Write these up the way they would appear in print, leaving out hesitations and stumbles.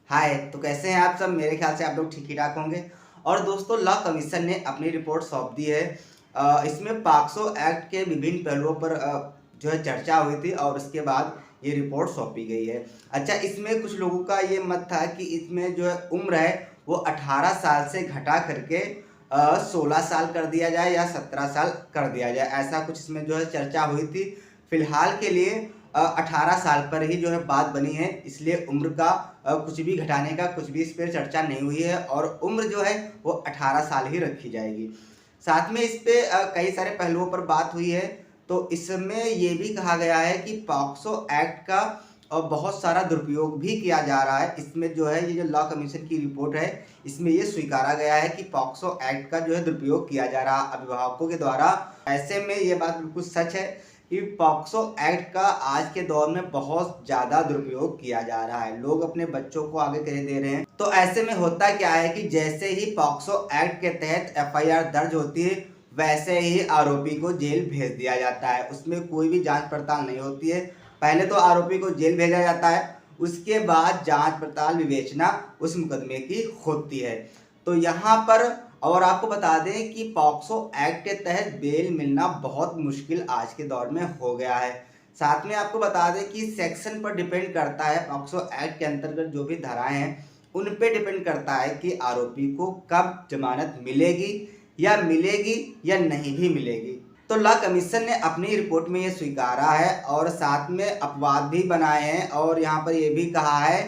हाय, तो कैसे हैं आप सब? मेरे ख्याल से आप लोग ठीक ही ठाक होंगे। और दोस्तों, लॉ कमीशन ने अपनी रिपोर्ट सौंप दी है। इसमें पॉक्सो एक्ट के विभिन्न पहलुओं पर जो है चर्चा हुई थी और उसके बाद ये रिपोर्ट सौंपी गई है। अच्छा, इसमें कुछ लोगों का ये मत था कि इसमें जो है उम्र है वो 18 साल से घटा करके 16 साल कर दिया जाए या 17 साल कर दिया जाए। ऐसा कुछ इसमें जो है चर्चा हुई थी। फिलहाल के लिए 18 साल पर ही जो है बात बनी है, इसलिए उम्र का कुछ भी घटाने का कुछ भी इस पर चर्चा नहीं हुई है और उम्र जो है वो 18 साल ही रखी जाएगी। साथ में इस पे कई सारे पहलुओं पर बात हुई है। तो इसमें ये भी कहा गया है कि पॉक्सो एक्ट का बहुत सारा दुरुपयोग भी किया जा रहा है। इसमें जो है ये जो लॉ कमीशन की रिपोर्ट है, इसमें ये स्वीकारा गया है कि पॉक्सो एक्ट का जो है दुरुपयोग किया जा रहा है अभिभावकों के द्वारा। ऐसे में ये बात बिल्कुल सच है कि पॉक्सो एक्ट का आज के दौर में बहुत ज़्यादा दुरुपयोग किया जा रहा है। लोग अपने बच्चों को आगे करे दे रहे हैं। तो ऐसे में होता क्या है कि जैसे ही पॉक्सो एक्ट के तहत एफआईआर दर्ज होती है, वैसे ही आरोपी को जेल भेज दिया जाता है। उसमें कोई भी जांच पड़ताल नहीं होती है। पहले तो आरोपी को जेल भेजा जाता है, उसके बाद जांच पड़ताल विवेचना उस मुकदमे की होती है। तो यहाँ पर और आपको बता दें कि पॉक्सो एक्ट के तहत बेल मिलना बहुत मुश्किल आज के दौर में हो गया है। साथ में आपको बता दें कि सेक्शन पर डिपेंड करता है, पॉक्सो एक्ट के अंतर्गत जो भी धाराएं हैं उन पे डिपेंड करता है कि आरोपी को कब जमानत मिलेगी या नहीं भी मिलेगी। तो लॉ कमीशन ने अपनी रिपोर्ट में ये स्वीकारा है और साथ में अपवाद भी बनाए हैं और यहाँ पर ये भी कहा है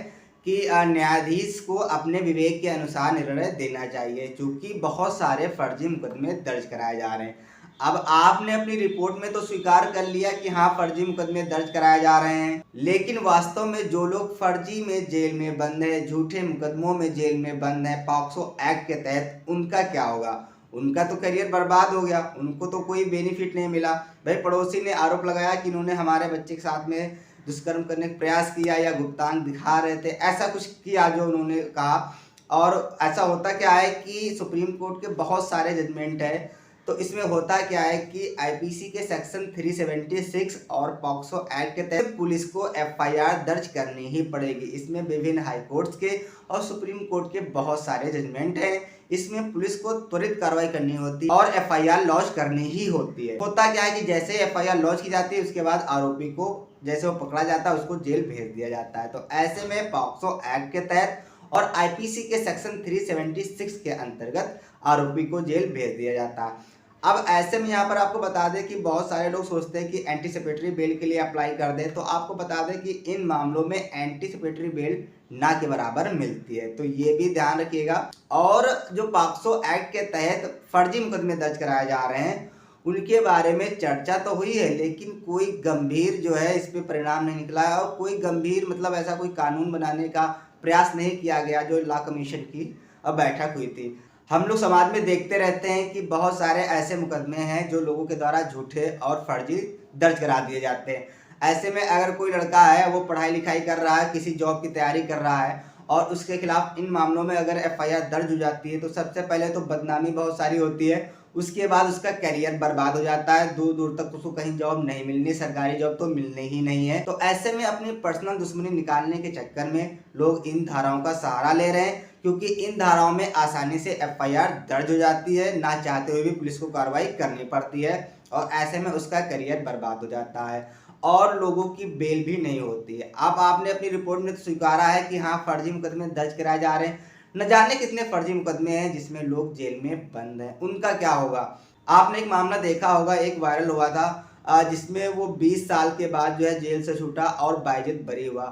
कि न्यायाधीश को अपने विवेक के अनुसार निर्णय देना चाहिए, क्योंकि बहुत सारे फर्जी मुकदमे दर्ज कराए जा रहे हैं। अब आपने अपनी रिपोर्ट में तो स्वीकार कर लिया कि हाँ, फर्जी मुकदमे दर्ज कराए जा रहे हैं, लेकिन वास्तव में जो लोग फर्जी में जेल में बंद है, झूठे मुकदमों में जेल में बंद है पॉक्सो एक्ट के तहत, उनका क्या होगा? उनका तो करियर बर्बाद हो गया, उनको तो कोई बेनिफिट नहीं मिला। भाई, पड़ोसी ने आरोप लगाया कि इन्होंने हमारे बच्चे के साथ में दुष्कर्म करने का प्रयास किया या गुप्तांग दिखा रहे थे, ऐसा कुछ किया जो उन्होंने कहा। और ऐसा होता क्या है कि सुप्रीम कोर्ट के बहुत सारे जजमेंट है। तो इसमें होता क्या है कि आईपीसी के सेक्शन 376 और पॉक्सो एक्ट के तहत पुलिस को एफआईआर दर्ज करनी ही पड़ेगी। इसमें विभिन्न हाई कोर्ट्स के और सुप्रीम कोर्ट के बहुत सारे जजमेंट हैं। इसमें पुलिस को त्वरित कार्रवाई करनी होती है और एफआईआर लॉन्च करनी ही होती है। होता क्या है कि जैसे एफआईआर लॉन्च की जाती है, उसके बाद आरोपी को जैसे वो पकड़ा जाता है उसको जेल भेज दिया जाता है। तो ऐसे में पॉक्सो एक्ट के तहत और आईपीसी के सेक्शन 376 के अंतर्गत आरोपी को जेल भेज दिया जाता है। अब ऐसे में यहाँ पर आपको बता दें कि बहुत सारे लोग सोचते हैं कि एंटीसिपेटरी बेल के लिए अप्लाई कर दें, तो आपको बता दें कि इन मामलों में एंटीसिपेटरी बेल ना के बराबर मिलती है, तो ये भी ध्यान रखिएगा। और जो पॉक्सो एक्ट के तहत फर्जी मुकदमे दर्ज कराए जा रहे हैं उनके बारे में चर्चा तो हुई है, लेकिन कोई गंभीर जो है इस पे परिणाम नहीं निकला है और कोई गंभीर मतलब ऐसा कोई कानून बनाने का प्रयास नहीं किया गया। जो लॉ कमीशन की अब बैठक हुई थी, हम लोग समाज में देखते रहते हैं कि बहुत सारे ऐसे मुकदमे हैं जो लोगों के द्वारा झूठे और फर्जी दर्ज करा दिए जाते हैं। ऐसे में अगर कोई लड़का है वो पढ़ाई लिखाई कर रहा है, किसी जॉब की तैयारी कर रहा है और उसके खिलाफ इन मामलों में अगर एफआईआर दर्ज हो जाती है, तो सबसे पहले तो बदनामी बहुत सारी होती है, उसके बाद उसका करियर बर्बाद हो जाता है, दूर दूर तक उसको कहीं जॉब नहीं मिलनी, सरकारी जॉब तो मिलनी ही नहीं है। तो ऐसे में अपनी पर्सनल दुश्मनी निकालने के चक्कर में लोग इन धाराओं का सहारा ले रहे हैं, क्योंकि इन धाराओं में आसानी से एफआईआर दर्ज हो जाती है, ना चाहते हुए भी पुलिस को कार्रवाई करनी पड़ती है और ऐसे में उसका करियर बर्बाद हो जाता है और लोगों की बेल भी नहीं होती है। अब आपने अपनी रिपोर्ट में तो स्वीकारा है कि हाँ, फर्जी मुकदमे दर्ज कराए जा रहे हैं, न जाने कितने फर्जी मुकदमे हैं जिसमें लोग जेल में बंद हैं, उनका क्या होगा? आपने एक मामला देखा होगा, एक वायरल हुआ था जिसमें वो 20 साल के बाद जो है जेल से छूटा और बाइज्जत बरी हुआ।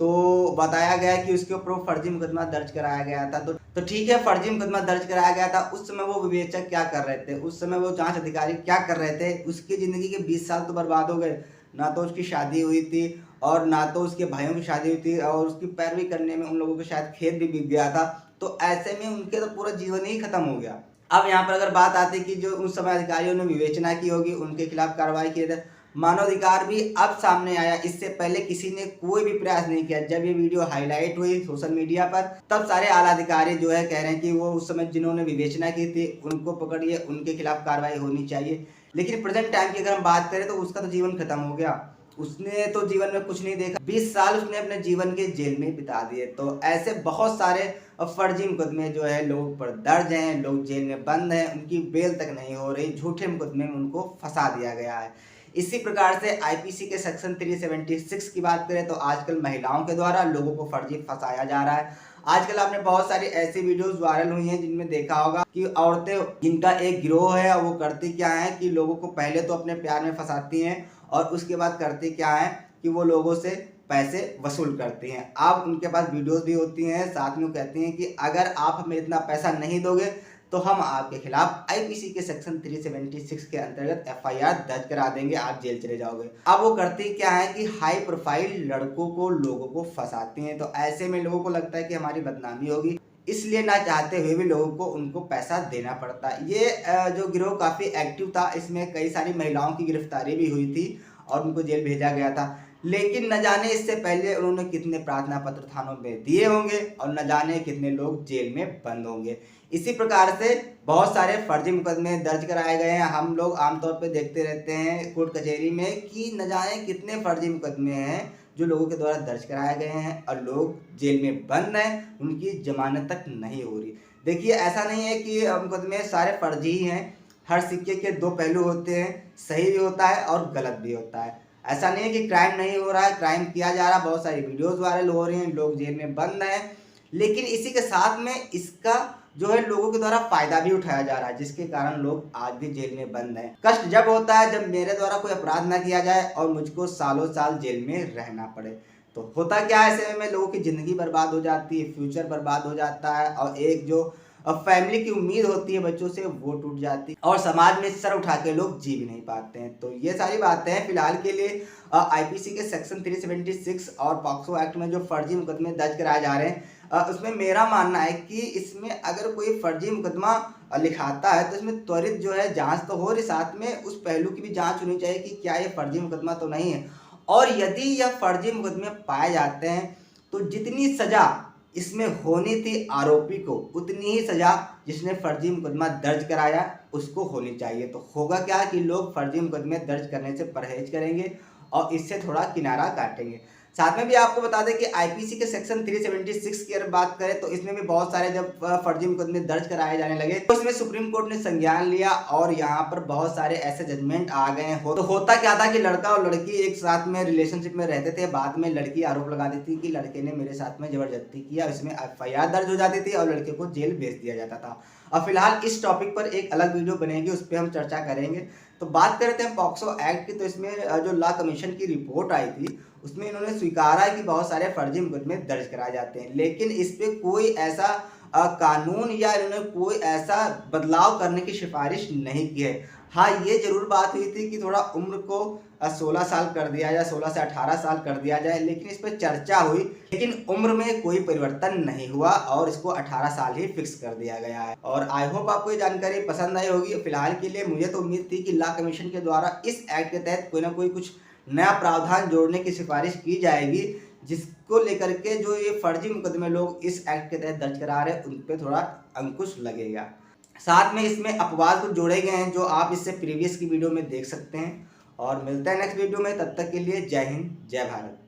तो बताया गया कि उसके ऊपर फर्जी मुकदमा दर्ज कराया गया था। तो ठीक है, फर्जी मुकदमा दर्ज कराया गया था, उस समय वो विवेचक क्या कर रहे थे, उस समय वो जांच अधिकारी क्या कर रहे थे? उसकी जिंदगी के 20 साल तो बर्बाद हो गए। ना तो उसकी शादी हुई थी और ना तो उसके भाइयों की शादी हुई थी और उसकी पैरवी करने में उन लोगों के शायद खेत भी बिक गया था। तो ऐसे में उनके तो पूरा जीवन ही खत्म हो गया। अब यहाँ पर अगर बात आती कि जो उस समय अधिकारियों ने विवेचना की होगी, उनके खिलाफ कार्रवाई की थे, मानवाधिकार भी अब सामने आया। इससे पहले किसी ने कोई भी प्रयास नहीं किया। जब ये वीडियो हाईलाइट हुई सोशल मीडिया पर, तब सारे आला अधिकारी जो है कह रहे हैं कि वो उस समय जिन्होंने विवेचना की थी उनको पकड़िए, उनके खिलाफ कार्रवाई होनी चाहिए। लेकिन प्रेजेंट टाइम की अगर हम बात करें तो उसका तो जीवन खत्म हो गया। उसने तो जीवन में कुछ नहीं देखा, 20 साल उसने अपने जीवन के जेल में बिता दिए। तो ऐसे बहुत सारे फर्जी मुकदमे जो है लोगों पर दर्ज हैं, लोग जेल में बंद हैं, उनकी बेल तक नहीं हो रही, झूठे मुकदमे में उनको फंसा दिया गया है। इसी प्रकार से आईपीसी के सेक्शन 376 की बात करें तो आजकल महिलाओं के द्वारा लोगों को फर्जी फंसाया जा रहा है। आजकल आपने बहुत सारी ऐसी वीडियोस वायरल हुई हैं जिनमें देखा होगा कि औरतें, जिनका एक गिरोह है, वो करती क्या है कि लोगों को पहले तो अपने प्यार में फंसाती हैं और उसके बाद करती क्या है कि वो लोगों से पैसे वसूल करती हैं। अब उनके पास वीडियोस भी होती हैं, साथ में वो कहती हैं कि अगर आप हमें इतना पैसा नहीं दोगे तो हम आपके खिलाफ आईपीसी के सेक्शन 376 के अंतर्गत एफआईआर दर्ज करा देंगे, आप जेल चले जाओगे। अब वो करती क्या है कि हाई प्रोफाइल लड़कों को, लोगों को फंसाती हैं। तो ऐसे में लोगों को लगता है कि हमारी बदनामी होगी, इसलिए ना चाहते हुए भी लोगों को उनको पैसा देना पड़ता है। ये जो गिरोह काफ़ी एक्टिव था, इसमें कई सारी महिलाओं की गिरफ्तारी भी हुई थी और उनको जेल भेजा गया था। लेकिन न जाने इससे पहले उन्होंने कितने प्रार्थना पत्र थानों में दिए होंगे और न जाने कितने लोग जेल में बंद होंगे। इसी प्रकार से बहुत सारे फर्जी मुकदमे दर्ज कराए गए हैं। हम लोग आमतौर पर देखते रहते हैं कोर्ट कचहरी में कि न जाने कितने फर्जी मुकदमे हैं जो लोगों के द्वारा दर्ज कराए गए हैं और लोग जेल में बंद हैं, उनकी जमानत तक नहीं हो रही। देखिए, ऐसा नहीं है कि मुकदमे सारे फर्जी ही हैं। हर सिक्के के दो पहलू होते हैं, सही भी होता है और गलत भी होता है। ऐसा नहीं है कि क्राइम नहीं हो रहा है, क्राइम किया जा रहा है, बहुत सारी वीडियोस वायरल हो रही हैं, लोग जेल में बंद हैं, लेकिन इसी के साथ में इसका जो है लोगों के द्वारा फायदा भी उठाया जा रहा है, जिसके कारण लोग आज भी जेल में बंद हैं। कष्ट जब होता है जब मेरे द्वारा कोई अपराध ना किया जाए और मुझको सालों साल जेल में रहना पड़े। तो होता क्या है, ऐसे में लोगों की ज़िंदगी बर्बाद हो जाती है, फ्यूचर बर्बाद हो जाता है और एक जो फैमिली की उम्मीद होती है बच्चों से, वो टूट जाती है और समाज में सर उठा के लोग जी भी नहीं पाते हैं। तो ये सारी बातें हैं फिलहाल के लिए। आईपीसी के सेक्शन 376 और पॉक्सो एक्ट में जो फर्जी मुकदमे दर्ज कराए जा रहे हैं, उसमें मेरा मानना है कि इसमें अगर कोई फर्जी मुकदमा लिखाता है तो इसमें त्वरित जो है जांच तो हो रही, साथ में उस पहलू की भी जांच होनी चाहिए कि क्या ये फर्जी मुकदमा तो नहीं है, और यदि यह फर्जी मुकदमे पाए जाते हैं तो जितनी सजा इसमें होनी थी आरोपी को, उतनी ही सजा जिसने फर्जी मुकदमा दर्ज कराया उसको होनी चाहिए। तो होगा क्या कि लोग फर्जी मुकदमे दर्ज करने से परहेज करेंगे और इससे थोड़ा किनारा काटेंगे। साथ में भी आपको बता दें कि आईपीसी के सेक्शन 376 की अगर बात करें तो इसमें भी बहुत सारे जब फर्जी मुकदमे दर्ज कराए जाने लगे तो इसमें सुप्रीम कोर्ट ने संज्ञान लिया और यहाँ पर बहुत सारे ऐसे जजमेंट आ गए हैं। तो होता क्या था कि लड़का और लड़की एक साथ में रिलेशनशिप में रहते थे, बाद में लड़की आरोप लगा देती कि लड़के ने मेरे साथ में जबरदस्ती किया, इसमें एफआईआर दर्ज हो जाती थी और लड़के को जेल भेज दिया जाता था। और फिलहाल इस टॉपिक पर एक अलग वीडियो बनेगी, उस पर हम चर्चा करेंगे। तो बात करते हैं पॉक्सो एक्ट की, तो इसमें जो लॉ कमीशन की रिपोर्ट आई थी उसमें इन्होंने स्वीकारा है कि बहुत सारे फर्जी मुकदमे दर्ज कराए जाते हैं, लेकिन इस पर कोई ऐसा कानून या इन्होंने कोई ऐसा बदलाव करने की सिफारिश नहीं की है। हाँ, ये जरूर बात हुई थी कि थोड़ा उम्र को 16 साल कर दिया जाए, 16 से 18 साल कर दिया जाए, लेकिन इस पर चर्चा हुई, लेकिन उम्र में कोई परिवर्तन नहीं हुआ और इसको 18 साल ही फिक्स कर दिया गया है। और आई होप आपको ये जानकारी पसंद आई होगी। फिलहाल के लिए मुझे तो उम्मीद थी कि लॉ कमीशन के द्वारा इस एक्ट के तहत कोई ना कोई कुछ नया प्रावधान जोड़ने की सिफारिश की जाएगी, जिसको लेकर के जो ये फर्जी मुकदमे लोग इस एक्ट के तहत दर्ज करा रहे हैं उन पे थोड़ा अंकुश लगेगा। साथ में इसमें अपवाद कुछ जोड़े गए हैं जो आप इससे प्रीवियस की वीडियो में देख सकते हैं। और मिलते हैं नेक्स्ट वीडियो में, तब तक के लिए जय हिंद, जय भारत।